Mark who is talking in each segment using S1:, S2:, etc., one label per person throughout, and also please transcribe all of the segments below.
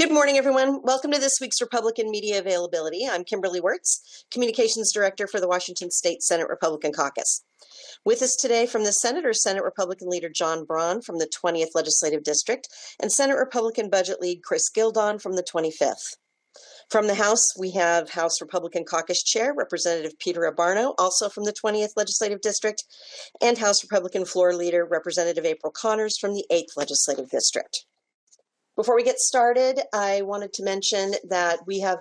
S1: Good morning, everyone. Welcome to this week's Republican Media Availability. I'm Kimberly Wirtz, Communications Director for the Washington State Senate Republican Caucus. With us today from the Senate are Senate Republican Leader John Braun from the 20th Legislative District and Senate Republican Budget Lead Chris Gildon from the 25th. From the House, we have House Republican Caucus Chair Representative Peter Abarno, also from the 20th Legislative District, and House Republican Floor Leader Representative April Connors from the 8th Legislative District. Before we get started, I wanted to mention that we have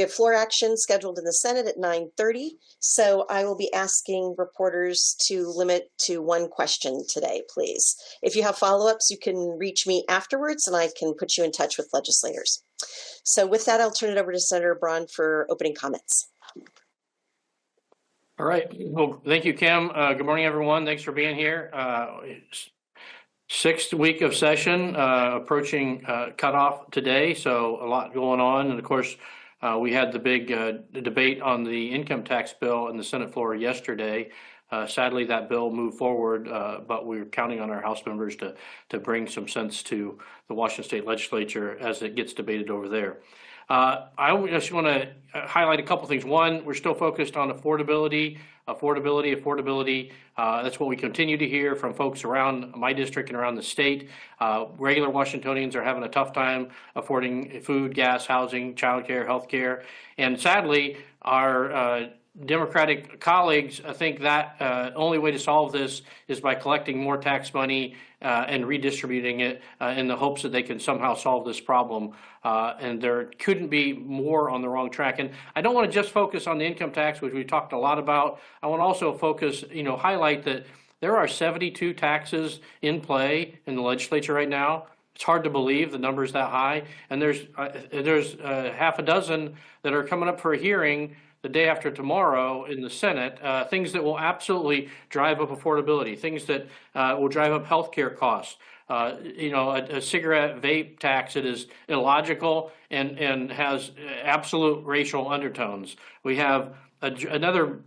S1: floor action scheduled in the Senate at 9:30. So I will be asking reporters to limit to one question today, please. If you have follow-ups, you can reach me afterwards and I can put you in touch with legislators. So with that, I'll turn it over to Senator Braun for opening comments.
S2: All right. Well, thank you, Kim. Good morning, everyone. Thanks for being here. Sixth week of session, approaching cutoff today, so a lot going on. And of course, we had the big debate on the income tax bill in the Senate floor yesterday. Sadly, that bill moved forward, but we're counting on our House members to bring some sense to the Washington State Legislature as it gets debated over there. I just want to highlight a couple things. One, we're still focused on affordability. That's what we continue to hear from folks around my district and around the state. Regular Washingtonians are having a tough time affording food, gas, housing, childcare, healthcare. And sadly, our Democratic colleagues think that only way to solve this is by collecting more tax money and redistributing it in the hopes that they can somehow solve this problem. And there couldn't be more on the wrong track. And I don't want to just focus on the income tax, which we talked a lot about. I want to also focus, highlight that there are 72 taxes in play in the legislature right now. It's hard to believe the number's that high. And there's half a dozen that are coming up for a hearing the day after tomorrow in the Senate, things that will absolutely drive up affordability, things that will drive up healthcare costs. A cigarette vape tax that is illogical and has absolute racial undertones. We have another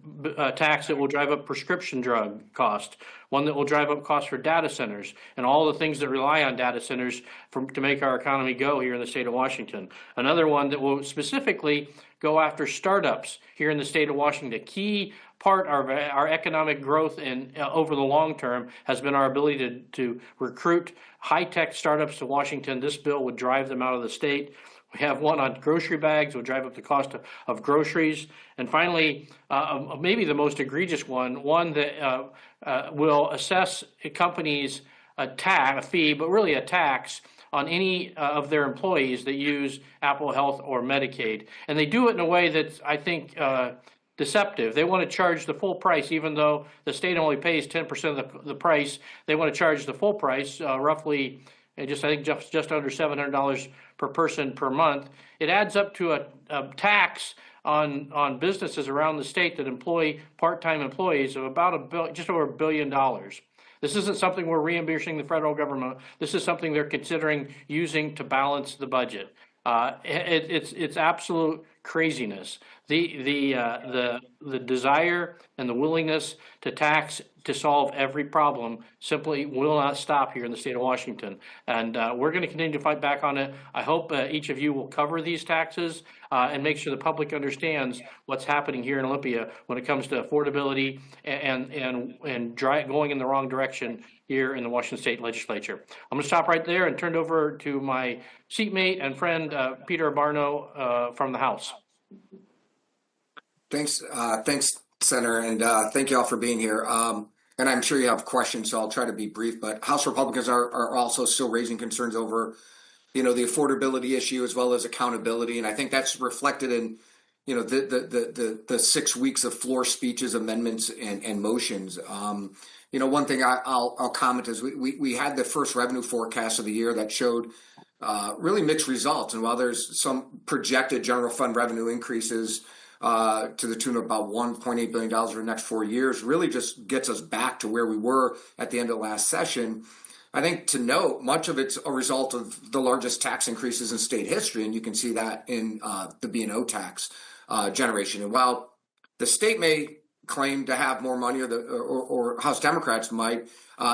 S2: tax that will drive up prescription drug cost, one that will drive up costs for data centers and all the things that rely on data centers to make our economy go here in the state of Washington. Another one that will specifically go after startups here in the state of Washington. A key part of our economic growth and over the long term has been our ability to recruit high-tech startups to Washington. This bill would drive them out of the state. We have one on grocery bags, will drive up the cost of groceries. And finally, maybe the most egregious one that will assess companies a fee, but really a tax on any of their employees that use Apple Health or Medicaid. And they do it in a way that's, I think, deceptive. They want to charge the full price, even though the state only pays 10% of the price. They want to charge the full price, roughly just under $700 per person per month. It adds up to a tax on businesses around the state that employ part-time employees of about just over $1 billion. This isn't something we're reimbursing the federal government. This is something they're considering using to balance the budget. It's absolute craziness. The desire and the willingness to tax to solve every problem simply will not stop here in the state of Washington. And we're going to continue to fight back on it. I hope each of you will cover these taxes and make sure the public understands what's happening here in Olympia when it comes to affordability and going in the wrong direction here in the Washington State Legislature. I'm going to stop right there and turn it over to my seatmate and friend, Peter Abarno from the House.
S3: Thanks, Senator, and thank you all for being here. And I'm sure you have questions, so I'll try to be brief. But House Republicans are also still raising concerns over, the affordability issue as well as accountability, and I think that's reflected in, the 6 weeks of floor speeches, amendments, and motions. One thing I'll comment is we had the first revenue forecast of the year that showed really mixed results, and while there's some projected general fund revenue increases to the tune of about $1.8 billion over the next 4 years, really just gets us back to where we were at the end of last session. I think to note, much of it's a result of the largest tax increases in state history, and you can see that in the B&O tax generation. And while the state may claim to have more money, or House Democrats might,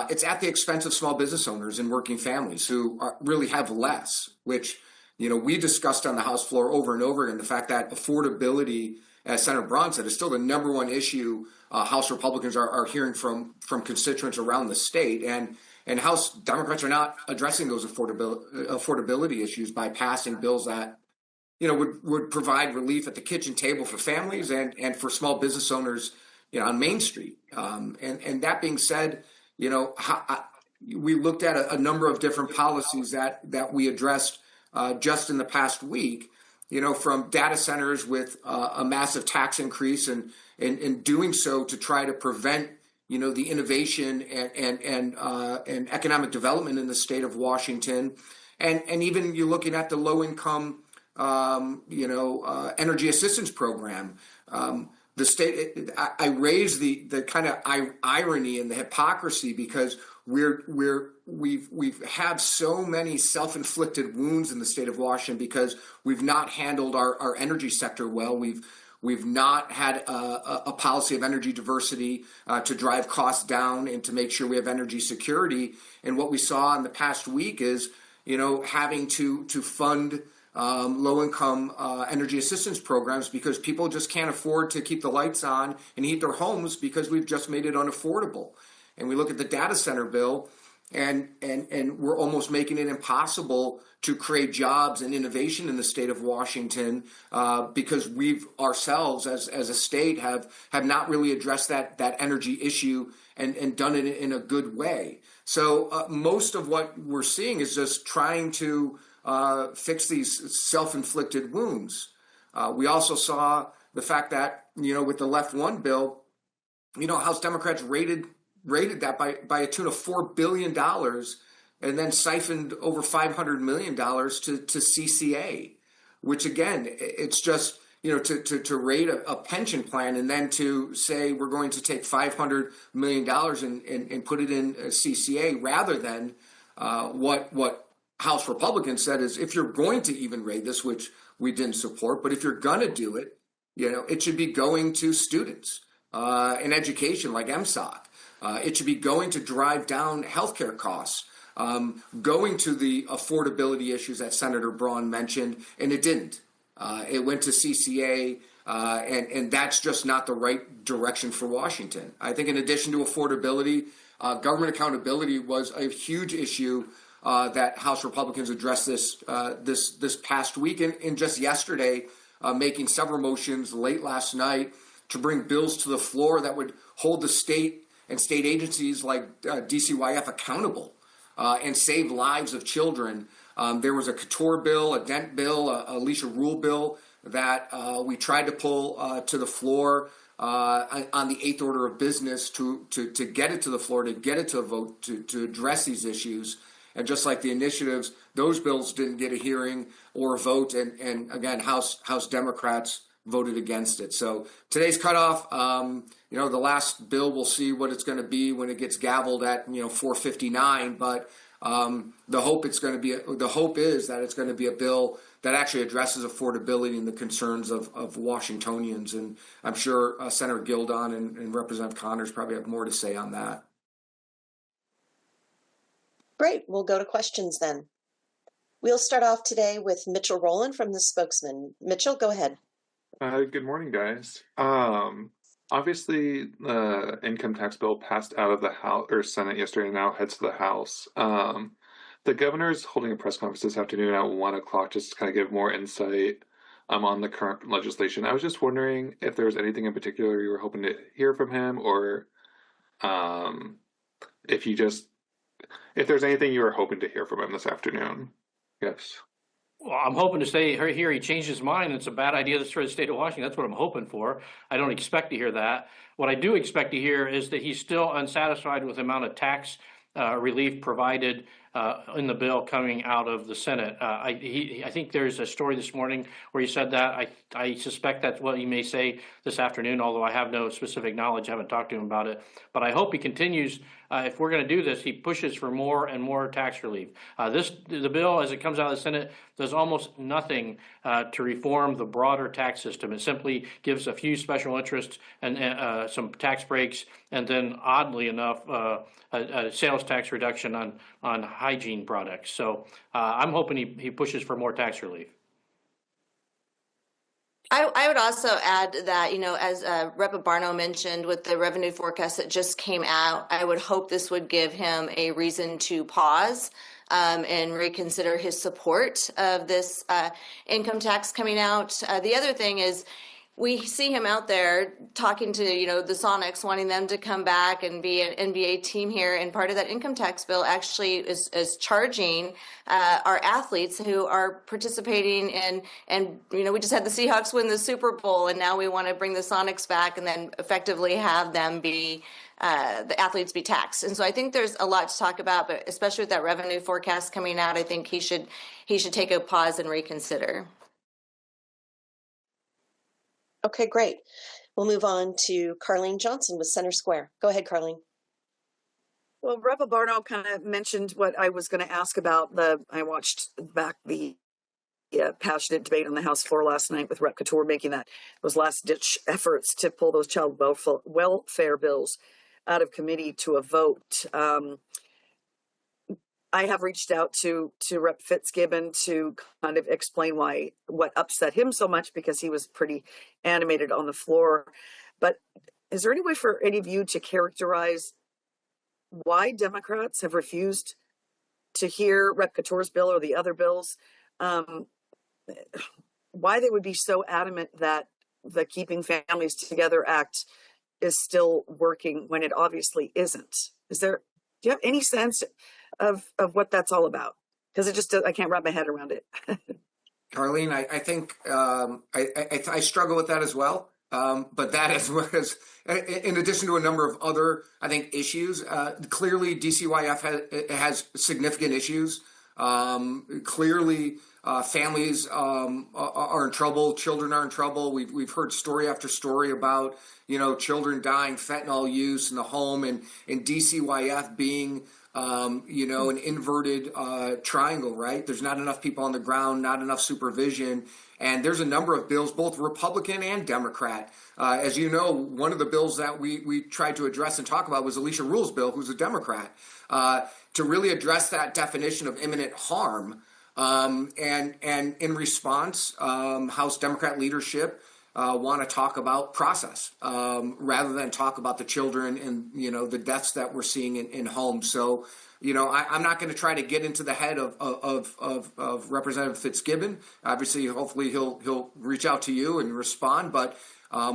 S3: it's at the expense of small business owners and working families who really have less, which we discussed on the House floor over and over again the fact that affordability, as Senator Braun said, is still the number one issue House Republicans are hearing from constituents around the state, and House Democrats are not addressing those affordability issues by passing bills that would provide relief at the kitchen table for families and for small business owners on Main Street. And that being said, we looked at a number of different policies that we addressed just in the past week, from data centers with a massive tax increase and doing so to try to prevent the innovation and economic development in the state of Washington, and even you're looking at the low income energy assistance program. The state, I raise the kind of irony and the hypocrisy because we've had so many self-inflicted wounds in the state of Washington because we've not handled our energy sector well. We've not had a policy of energy diversity to drive costs down and to make sure we have energy security. And what we saw in the past week is, having to fund low-income energy assistance programs because people just can't afford to keep the lights on and heat their homes because we've just made it unaffordable. And we look at the data center bill, and we're almost making it impossible to create jobs and innovation in the state of Washington because we've ourselves as a state have not really addressed that energy issue and done it in a good way. So most of what we're seeing is just trying to fix these self-inflicted wounds. We also saw the fact that, with the Left One bill, House Democrats raided that by a tune of $4 billion and then siphoned over $500 million to CCA, which again, it's just, to raid a pension plan and then to say we're going to take $500 million and put it in CCA rather than what House Republicans said is if you're going to even raid this, which we didn't support, but if you're going to do it, it should be going to students in education like MSOC. It should be going to drive down healthcare costs, going to the affordability issues that Senator Braun mentioned, and it didn't. It went to CCA, and that's just not the right direction for Washington. I think in addition to affordability, government accountability was a huge issue that House Republicans addressed this past week, and just yesterday, making several motions late last night to bring bills to the floor that would hold the state and state agencies like DCYF accountable and save lives of children. There was a Couture bill, a Dent bill, a Alicia Rule bill that we tried to pull to the floor on the 8th order of business to get it to the floor, to get it to a vote, to address these issues. And just like the initiatives, those bills didn't get a hearing or a vote. And again, House Democrats voted against it. So today's cutoff, the last bill, we'll see what it's going to be when it gets gavelled at, 4:59. But the hope is that it's going to be a bill that actually addresses affordability and the concerns of Washingtonians. And I'm sure Senator Gildon and Representative Connors probably have more to say on that.
S1: Great. We'll go to questions then. We'll start off today with Mitchell Rowland from The Spokesman. Mitchell, go ahead.
S4: Good morning, guys. Obviously, the income tax bill passed out of the House or Senate yesterday and now heads to the House. The governor's holding a press conference this afternoon at 1 o'clock just to kind of give more insight on the current legislation. I was just wondering if there was anything in particular you were hoping to hear from him, or if there's anything you were hoping to hear from him this afternoon. Yes.
S2: Well, I'm hoping to hear he changed his mind. It's a bad idea for the state of Washington. That's what I'm hoping for. I don't expect to hear that. What I do expect to hear is that he's still unsatisfied with the amount of tax relief provided in the bill coming out of the Senate. I think there's a story this morning where he said that. I suspect that's what he may say this afternoon, although I have no specific knowledge. I haven't talked to him about it. But I hope he continues if we're going to do this, he pushes for more and more tax relief. The bill, as it comes out of the Senate, does almost nothing to reform the broader tax system. It simply gives a few special interests and some tax breaks, and then, oddly enough, a sales tax reduction on hygiene products. So I'm hoping he pushes for more tax relief.
S5: I would also add that, as Rep. Barno mentioned, with the revenue forecast that just came out, I would hope this would give him a reason to pause and reconsider his support of this income tax coming out. The other thing is, we see him out there talking to, the Sonics, wanting them to come back and be an NBA team here. And part of that income tax bill actually is charging our athletes who are participating in, and, we just had the Seahawks win the Super Bowl, and now we want to bring the Sonics back and then effectively have them be the athletes be taxed. And so I think there's a lot to talk about, but especially with that revenue forecast coming out, I think he should take a pause and reconsider.
S1: Okay, great. We'll move on to Carlene Johnson with Center Square. Go ahead, Carlene.
S6: Well, Rep. Barno kind of mentioned what I was going to ask about. I watched back the passionate debate on the House floor last night with Rep. Couture making those last-ditch efforts to pull those child welfare bills out of committee to a vote. I have reached out to Rep. Fitzgibbon to kind of explain what upset him so much, because he was pretty animated on the floor. But is there any way for any of you to characterize why Democrats have refused to hear Rep. Couture's bill or the other bills? Why they would be so adamant that the Keeping Families Together Act is still working when it obviously isn't? Do you have any sense of what that's all about? Because I can't wrap my head around it.
S3: Carlene, I think I struggle with that as well. But that is in addition to a number of other, I think, issues. Clearly, DCYF has significant issues. Clearly, families are in trouble. Children are in trouble. We've heard story after story about children dying, fentanyl use in the home, and DCYF being an inverted triangle, right? There's not enough people on the ground, not enough supervision. And there's a number of bills, both Republican and Democrat. As you know, one of the bills that we tried to address and talk about was Alicia Rule's bill, who's a Democrat, to really address that definition of imminent harm. And in response, House Democrat leadership want to talk about process rather than talk about the children and the deaths that we're seeing in homes. So I'm not going to try to get into the head of Representative Fitzgibbon. Obviously, hopefully he'll reach out to you and respond. But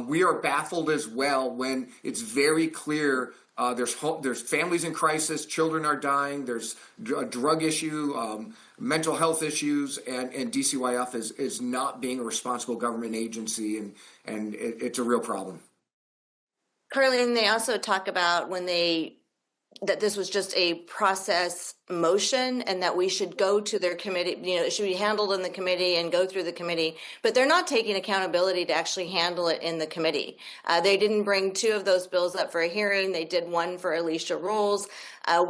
S3: we are baffled as well when it's very clear. There's families in crisis, children are dying, there's a drug issue, mental health issues, and DCYF is not being a responsible government agency, and it's a real problem.
S5: Carlene, they also talk about that this was just a process motion and that we should go to their committee, it should be handled in the committee and go through the committee, but they're not taking accountability to actually handle it in the committee. They didn't bring two of those bills up for a hearing. They did one for Alicia Rules.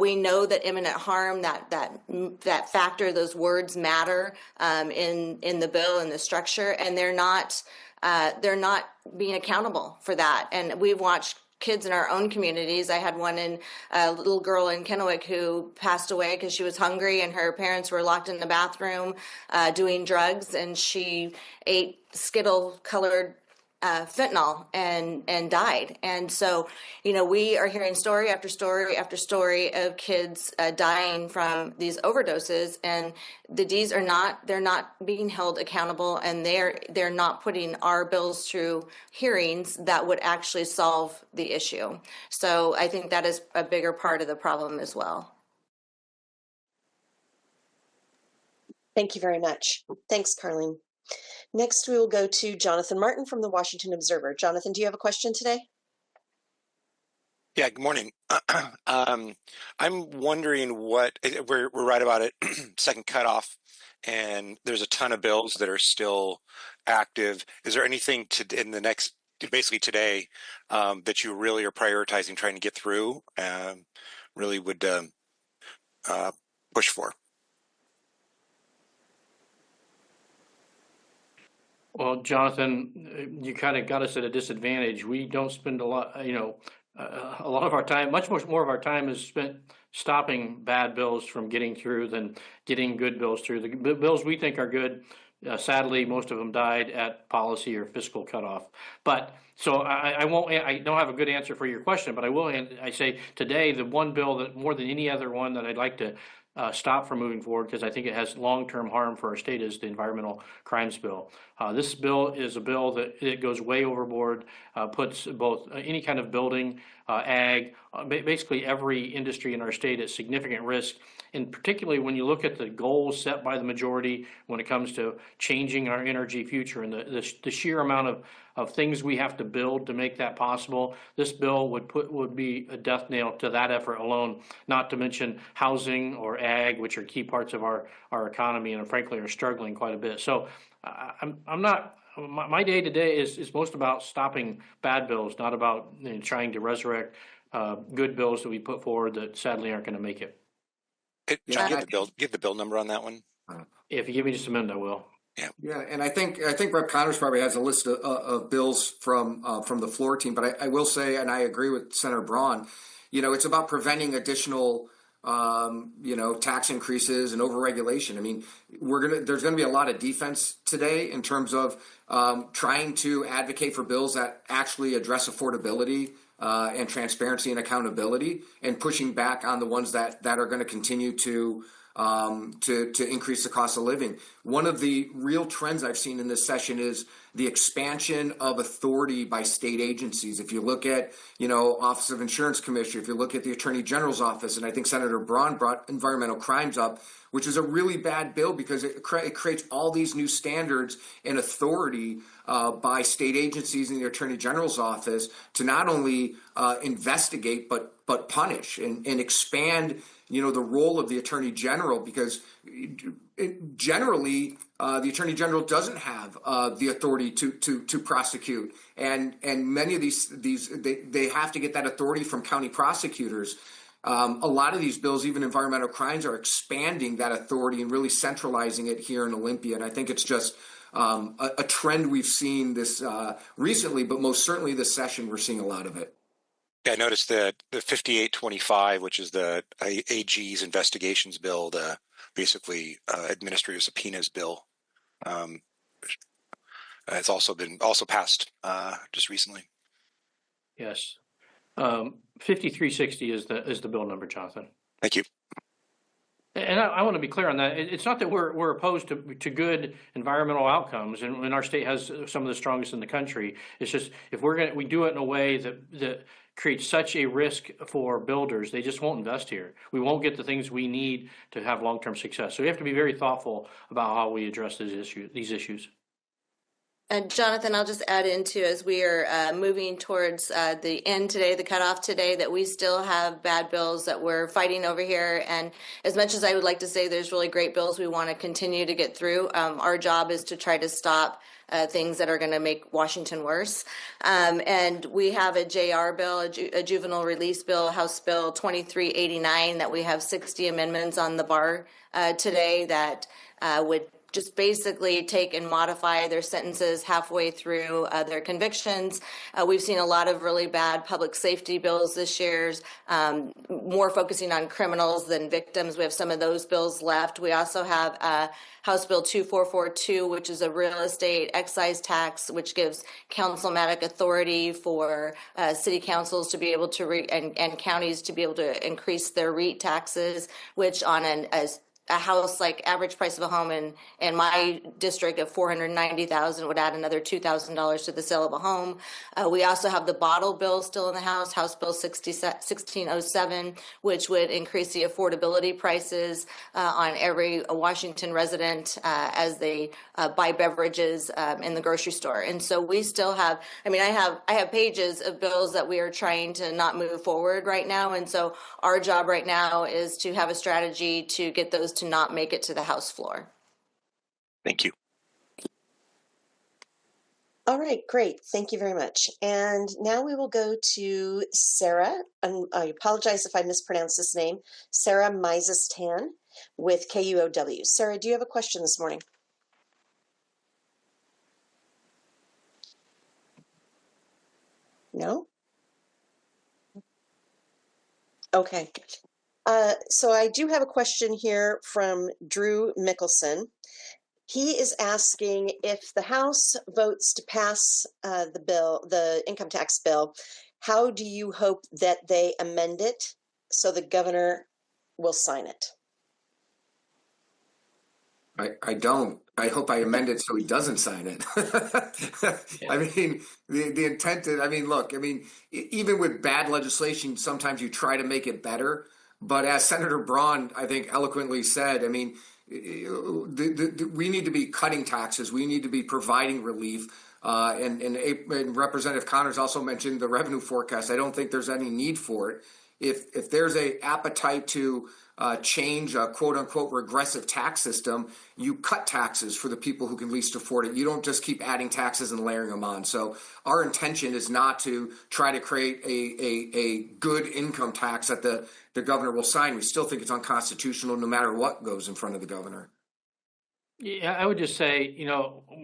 S5: We know that imminent harm, that factor, those words matter in the bill and the structure, and they're not being accountable for that. And we've watched kids in our own communities. I had a little girl in Kennewick who passed away because she was hungry and her parents were locked in the bathroom doing drugs, and she ate Skittle-colored fentanyl and died. And so, we are hearing story after story after story of kids dying from these overdoses, and the Ds they're not being held accountable, and they're not putting our bills through hearings that would actually solve the issue. So I think that is a bigger part of the problem as well.
S1: Thank you very much. Thanks, Carlene. Next, we will go to Jonathan Martin from the Washington Observer. Jonathan, do you have a question today?
S7: Yeah, good morning. I'm wondering we're right about it, second cutoff, and there's a ton of bills that are still active. Is there anything in the next, basically today, that you really are prioritizing trying to get through really would push for.
S2: Well, Jonathan, you kind of got us at a disadvantage. We don't spend a lot, a lot of our time, much more of our time is spent stopping bad bills from getting through than getting good bills through. The bills we think are good, sadly, most of them died at policy or fiscal cutoff. But so I won't, I don't have a good answer for your question, but I will, I say today, the one bill that more than any other one that I'd like to stop from moving forward, because I think it has long-term harm for our state, is the environmental crimes bill. This bill is a bill that it goes way overboard, puts both any kind of building, ag, basically every industry in our state at significant risk. And particularly when you look at the goals set by the majority when it comes to changing our energy future and the sheer amount of things we have to build to make that possible, this bill would be a death nail to that effort alone, not to mention housing or ag, which are key parts of our economy and frankly are struggling quite a bit. So I'm not, my day to day is most about stopping bad bills, not about trying to resurrect good bills that we put forward that sadly aren't going to make it.
S7: John, give the bill number on that one.
S2: If you give me just a minute, I will.
S3: Yeah, and I think Rep. Connors probably has a list of bills from the floor team, but I will say, and I agree with Senator Braun, it's about preventing additional tax increases and overregulation. I mean, there's gonna be a lot of defense today in terms of trying to advocate for bills that actually address affordability and transparency and accountability, and pushing back on the ones that are going to continue to increase the cost of living. One of the real trends I've seen in this session is the expansion of authority by state agencies. If you look at, Office of Insurance Commissioner, if you look at the Attorney General's office, and I think Senator Braun brought environmental crimes up, which is a really bad bill because it creates all these new standards and authority by state agencies in the Attorney General's office to not only investigate but punish and expand the role of the Attorney General, because generally the Attorney General doesn't have the authority to prosecute, and many of these they have to get that authority from county prosecutors. A lot of these bills, even environmental crimes, are expanding that authority and really centralizing it here in Olympia. And I think it's just a trend we've seen this recently, but most certainly this session, we're seeing a lot of it.
S7: Yeah, I noticed that the 5825, which is the AG's investigations bill, the basically administrative subpoenas bill, it's also passed just recently.
S2: Yes. 5360 is the bill number, Jonathan.
S7: Thank you.
S2: And I want to be clear on that. It's not that we're opposed to good environmental outcomes, and our state has some of the strongest in the country. It's just if we do it in a way that creates such a risk for builders, they just won't invest here. We won't get the things we need to have long-term success. So we have to be very thoughtful about how we address these issues.
S5: And Jonathan, I'll just add into, as we are moving towards the end today, the cutoff today, that we still have bad bills that we're fighting over here. And as much as I would like to say there's really great bills we want to continue to get through, our job is to try to stop things that are going to make Washington worse. And we have a JR bill, a juvenile release bill, House Bill 2389, that we have 60 amendments on the bar today that would just basically take and modify their sentences halfway through their convictions. We've seen a lot of really bad public safety bills this year, more focusing on criminals than victims. We have some of those bills left. We also have House Bill 2442, which is a real estate excise tax, which gives councilmatic authority for city councils to be able to and counties to be able to increase their REIT taxes, which on a house, like average price of a home in my district of $490,000 would add another $2,000 to the sale of a home. We also have the bottle bill still in the House, House Bill 1607, which would increase the affordability prices on every Washington resident as they buy beverages in the grocery store. And so we still have, I have pages of bills that we are trying to not move forward right now. And so our job right now is to have a strategy to get those to not make it to the House floor.
S7: Thank you.
S1: All right, great. Thank you very much. And now we will go to Sarah, and I apologize if I mispronounce this name, Sarah Mizes-Tan with KUOW. Sarah, do you have a question this morning? No? Okay. So I do have a question here from Drew Mickelson. He is asking if the House votes to pass the income tax bill, how do you hope that they amend it so the governor will sign it?
S3: I don't. I hope I amend it so he doesn't sign it. I mean, the intent is, I mean, look, I mean, even with bad legislation, sometimes you try to make it better. But as Senator Braun, I think, eloquently said, I mean, we need to be cutting taxes. We need to be providing relief. And Representative Connors also mentioned the revenue forecast. I don't think there's any need for it. If there's a appetite to change a quote unquote regressive tax system, you cut taxes for the people who can least afford it. You don't just keep adding taxes and layering them on. So our intention is not to try to create a good income tax that the governor will sign. We still think it's unconstitutional no matter what goes in front of the governor.
S2: Yeah, I would just say,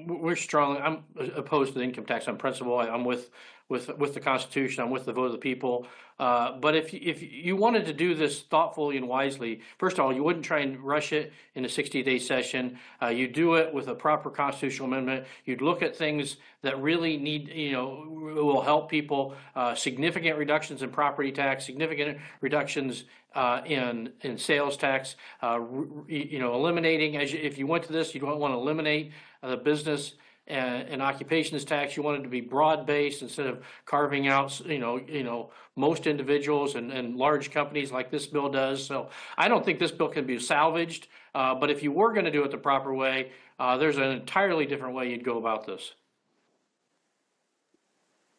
S2: we're strong. I'm opposed to the income tax on principle. I'm with the Constitution. I'm with the vote of the people. But if you wanted to do this thoughtfully and wisely, first of all, you wouldn't try and rush it in a 60-day session. You do it with a proper constitutional amendment. You'd look at things that really need, will help people. Significant reductions in property tax, significant reductions in sales tax. Eliminating, if you went to this, you don't want to eliminate the business and occupations tax. You want it to be broad-based instead of carving out, most individuals and large companies like this bill does. So I don't think this bill can be salvaged. But if you were going to do it the proper way, there's an entirely different way you'd go about this.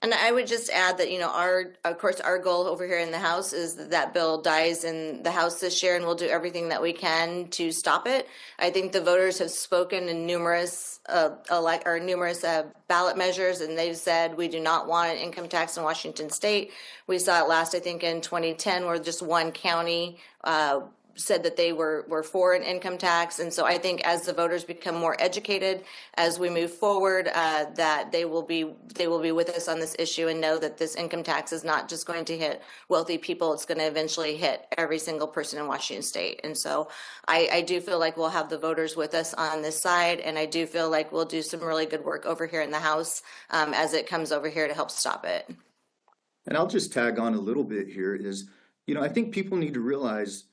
S5: And I would just add that, of course, our goal over here in the House is that bill dies in the House this year, and we'll do everything that we can to stop it. I think the voters have spoken in numerous ballot measures, and they've said we do not want an income tax in Washington State. We saw it last, I think, in 2010, where just one county said that they were for an income tax. And so I think as the voters become more educated as we move forward, that they will be with us on this issue and know that this income tax is not just going to hit wealthy people. It's going to eventually hit every single person in Washington State. And so I do feel like we'll have the voters with us on this side, and I do feel like we'll do some really good work over here in the House as it comes over here to help stop it.
S8: And I'll just tag on a little bit here is, I think people need to realize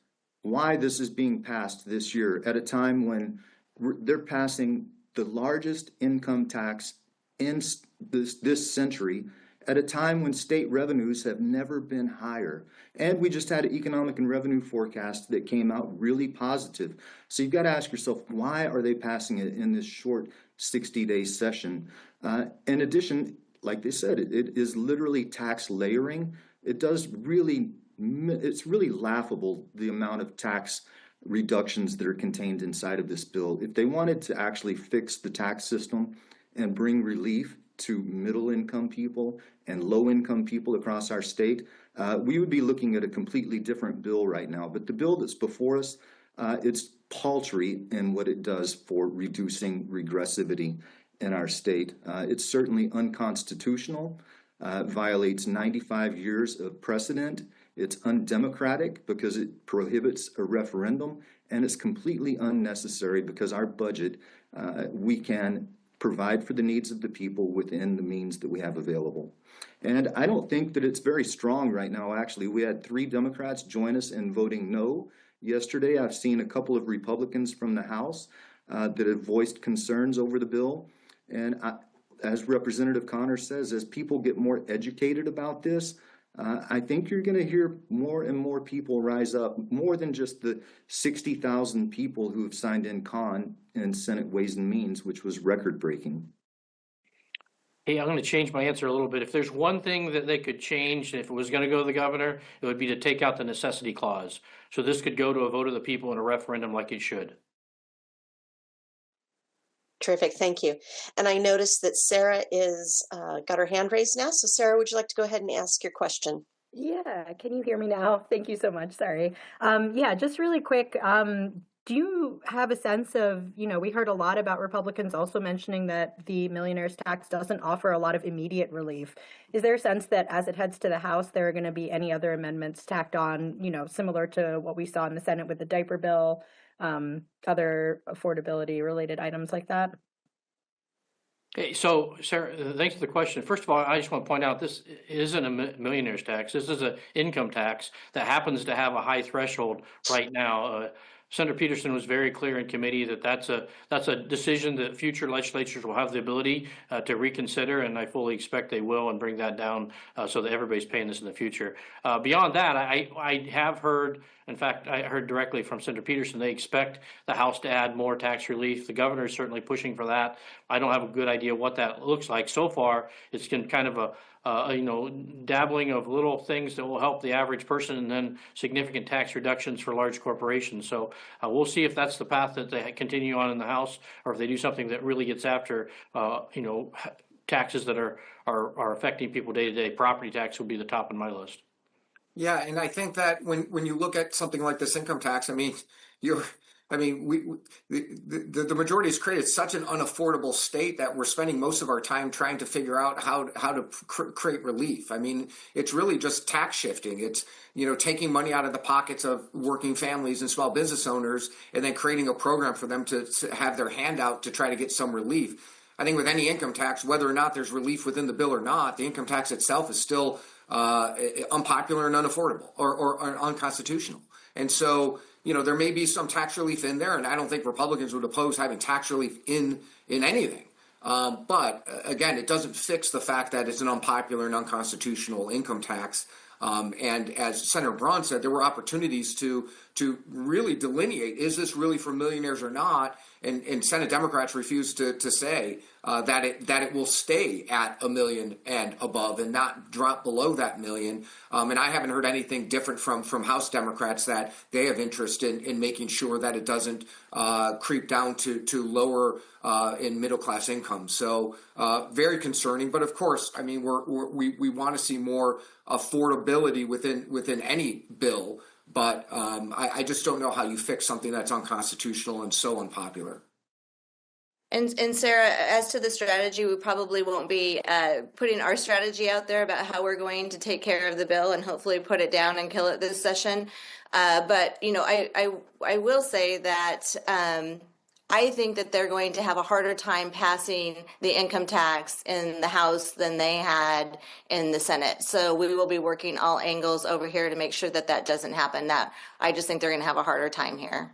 S8: why this is being passed this year at a time when they're passing the largest income tax in this century, at a time when state revenues have never been higher. And we just had an economic and revenue forecast that came out really positive. So you've got to ask yourself, why are they passing it in this short 60-day session? In addition, like they said, it is literally tax layering. It's really laughable, the amount of tax reductions that are contained inside of this bill. If they wanted to actually fix the tax system and bring relief to middle income people and low income people across our state, we would be looking at a completely different bill right now. But the bill that's before us, it's paltry in what it does for reducing regressivity in our state. It's certainly unconstitutional, violates 95 years of precedent. It's undemocratic because it prohibits a referendum, and it's completely unnecessary because our budget, we can provide for the needs of the people within the means that we have available. And I don't think that it's very strong right now, actually. We had 3 Democrats join us in voting no yesterday. I've seen a couple of Republicans from the House that have voiced concerns over the bill. And as Representative Connors says, as people get more educated about this, I think you're going to hear more and more people rise up, more than just the 60,000 people who have signed in Senate Ways and Means, which was record-breaking.
S2: Hey, I'm going to change my answer a little bit. If there's one thing that they could change, if it was going to go to the governor, it would be to take out the necessity clause. So this could go to a vote of the people in a referendum like it should.
S1: Terrific, thank you. And I noticed that Sarah is got her hand raised now. So Sarah, would you like to go ahead and ask your question?
S9: Yeah, can you hear me now? Thank you so much. Sorry. Yeah, just really quick. Do you have a sense of, we heard a lot about Republicans also mentioning that the millionaire's tax doesn't offer a lot of immediate relief. Is there a sense that as it heads to the House, there are going to be any other amendments tacked on, similar to what we saw in the Senate with the diaper bill, other affordability related items like that?
S2: Okay, so Sarah, thanks for the question. First of all, I just want to point out this isn't a millionaire's tax. This is an income tax that happens to have a high threshold right now. Senator Peterson was very clear in committee that that's a decision that future legislatures will have the ability to reconsider, and I fully expect they will and bring that down so that everybody's paying this in the future. Beyond that, I have heard, in fact, I heard directly from Senator Peterson, they expect the House to add more tax relief. The governor is certainly pushing for that. I don't have a good idea what that looks like. So far, it's been kind of a dabbling of little things that will help the average person, and then significant tax reductions for large corporations. So we'll see if that's the path that they continue on in the House, or if they do something that really gets after, taxes that are affecting people day to day. Property tax would be the top on my list.
S3: Yeah, and I think that when you look at something like this income tax, I mean, the majority has created such an unaffordable state that we're spending most of our time trying to figure out how to create relief. I mean, it's really just tax shifting. It's, taking money out of the pockets of working families and small business owners, and then creating a program for them to have their hand out to try to get some relief. I think with any income tax, whether or not there's relief within the bill or not, the income tax itself is still unpopular and unaffordable or unconstitutional. And so, there may be some tax relief in there, and I don't think Republicans would oppose having tax relief in anything. But again, it doesn't fix the fact that it's an unpopular and unconstitutional income tax. And as Senator Braun said, there were opportunities to really delineate, is this really for millionaires or not? And Senate Democrats refused to say that it will stay at $1 million and above and not drop below that $1 million. And I haven't heard anything different from House Democrats that they have interest in making sure that it doesn't creep down to lower in middle class income. So very concerning. But of course, I mean, we want to see more affordability within any bill. But I just don't know how you fix something that's unconstitutional and so unpopular.
S5: And Sarah, as to the strategy, we probably won't be putting our strategy out there about how we're going to take care of the bill and hopefully put it down and kill it this session. But I will say that I think that they're going to have a harder time passing the income tax in the House than they had in the Senate. So we will be working all angles over here to make sure that that doesn't happen. I just think they're going to have a harder time here.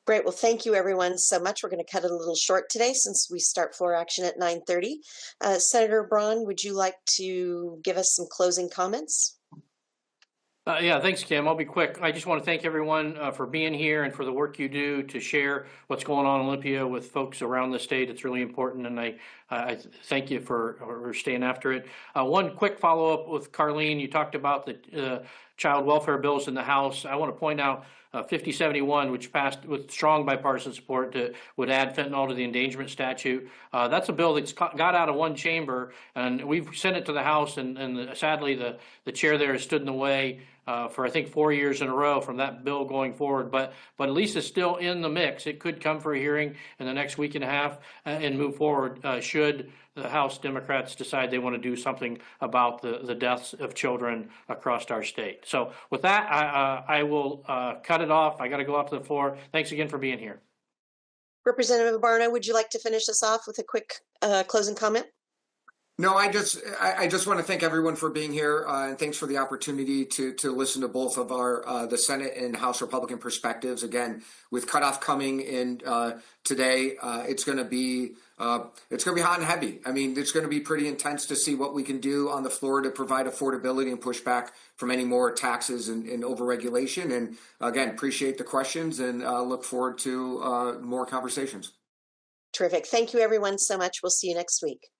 S1: Great. Well, thank you, everyone, so much. We're going to cut it a little short today since we start floor action at 9:30. Senator Braun, would you like to give us some closing comments?
S2: Yeah, thanks, Kim. I'll be quick. I just want to thank everyone for being here and for the work you do to share what's going on in Olympia with folks around the state. It's really important, and I thank you for staying after it. One quick follow-up with Carlene. You talked about the child welfare bills in the House. I want to point out 5071, which passed with strong bipartisan support, would add fentanyl to the endangerment statute. That's a bill that's got out of one chamber, and we've sent it to the House, and sadly the chair there has stood in the way for I think 4 years in a row from that bill going forward. But at least it's still in the mix. It could come for a hearing in the next week and a half and move forward should the House Democrats decide they want to do something about the deaths of children across our state. So with that, I will cut it off. I got to go out to the floor. Thanks again for being here.
S1: Representative Barna, would you like to finish us off with a quick closing comment?
S3: No, I just want to thank everyone for being here, and thanks for the opportunity to listen to both of our the Senate and House Republican perspectives. Again, with cutoff coming in today, it's going to be hot and heavy. I mean, it's going to be pretty intense to see what we can do on the floor to provide affordability and push back from any more taxes and overregulation. And again, appreciate the questions and look forward to more conversations.
S1: Terrific. Thank you, everyone, so much. We'll see you next week.